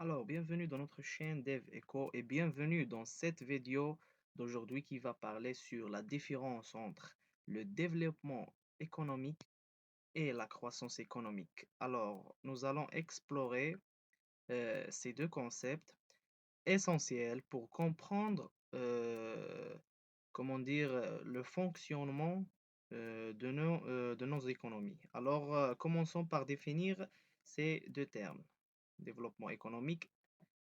Alors, bienvenue dans notre chaîne DevEco et bienvenue dans cette vidéo d'aujourd'hui qui va parler sur la différence entre le développement économique et la croissance économique. Alors, nous allons explorer ces deux concepts essentiels pour comprendre, comment dire, le fonctionnement de nos économies. Alors, commençons par définir ces deux termes, développement économique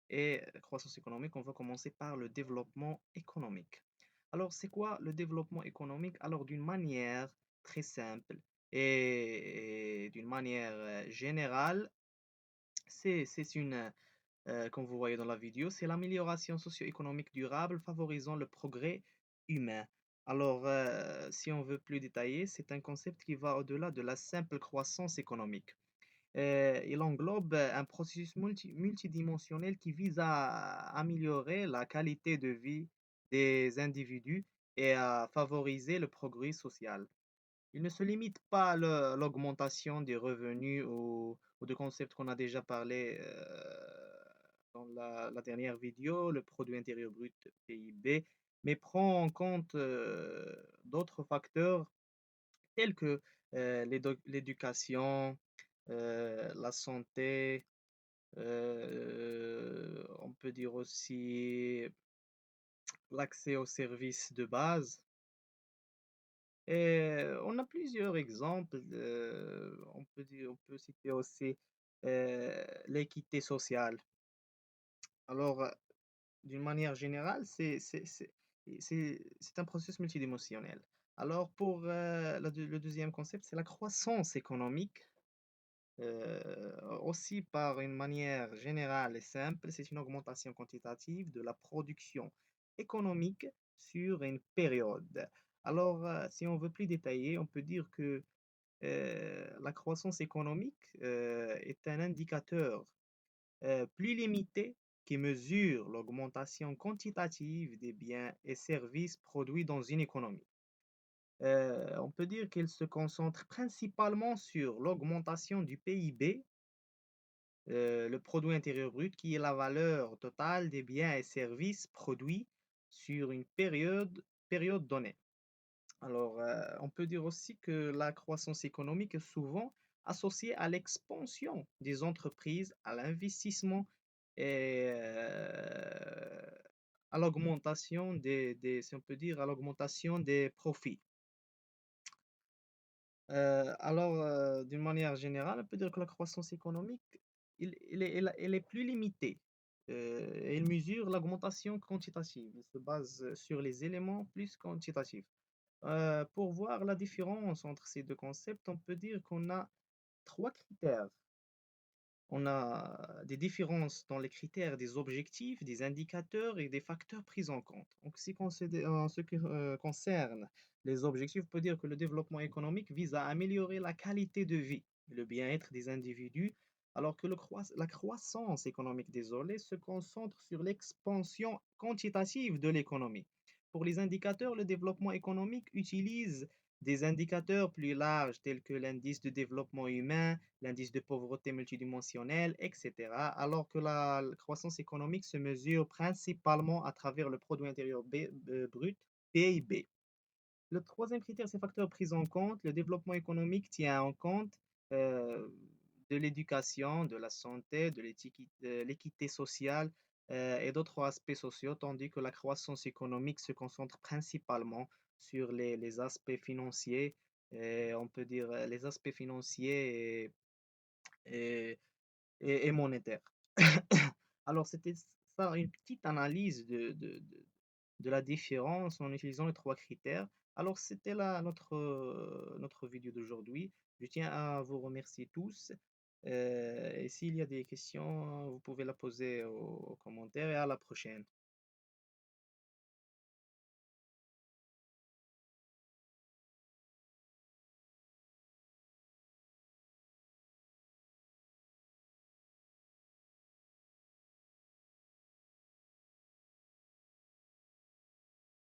et croissance économique. On va commencer par le développement économique. Alors, c'est quoi le développement économique? Alors, d'une manière très simple et d'une manière générale, c'est une, comme vous voyez dans la vidéo, c'est l'amélioration socio-économique durable favorisant le progrès humain. Alors, si on veut plus détailler, c'est un concept qui va au-delà de la simple croissance économique. Il englobe un processus multidimensionnel qui vise à améliorer la qualité de vie des individus et à favoriser le progrès social. Il ne se limite pas à l'augmentation des revenus ou de concepts qu'on a déjà parlé dans la dernière vidéo, le produit intérieur brut PIB, mais prend en compte d'autres facteurs tels que l'éducation, la santé, on peut dire aussi l'accès aux services de base. Et on a plusieurs exemples. On peut citer aussi l'équité sociale. Alors, d'une manière générale, c'est un processus multidimensionnel. Alors, pour le deuxième concept, c'est la croissance économique. Aussi, par une manière générale et simple, c'est une augmentation quantitative de la production économique sur une période. Alors, si on veut plus détailler, on peut dire que la croissance économique est un indicateur plus limité qui mesure l'augmentation quantitative des biens et services produits dans une économie. On peut dire qu'elle se concentre principalement sur l'augmentation du PIB, le produit intérieur brut, qui est la valeur totale des biens et services produits sur une période donnée. Alors, on peut dire aussi que la croissance économique est souvent associée à l'expansion des entreprises, à l'investissement et à l'augmentation si on peut dire, à l'augmentation des profits. Alors, d'une manière générale, on peut dire que la croissance économique, elle est plus limitée. Elle mesure l'augmentation quantitative. Elle se base sur les éléments plus quantitatifs. Pour voir la différence entre ces deux concepts, on peut dire qu'on a trois critères. On a des différences dans les critères des objectifs, des indicateurs et des facteurs pris en compte. Donc, en ce qui concerne les objectifs, on peut dire que le développement économique vise à améliorer la qualité de vie et le bien-être des individus, alors que la croissance économique, désolé, se concentre sur l'expansion quantitative de l'économie. Pour les indicateurs, le développement économique utilise des indicateurs plus larges tels que l'indice de développement humain, l'indice de pauvreté multidimensionnelle, etc. Alors que la croissance économique se mesure principalement à travers le produit intérieur brut, PIB. Le troisième critère, c'est facteurs pris en compte. Le développement économique tient en compte euh, de l'éducation, de la santé, de l'équité sociale et d'autres aspects sociaux, tandis que la croissance économique se concentre principalement sur les aspects financiers, et on peut dire les aspects financiers et, et monétaires. Alors, c'était ça, une petite analyse de la différence en utilisant les trois critères. Alors, c'était là notre vidéo d'aujourd'hui. Je tiens à vous remercier tous. Et s'il y a des questions, vous pouvez la poser aux commentaires et à la prochaine.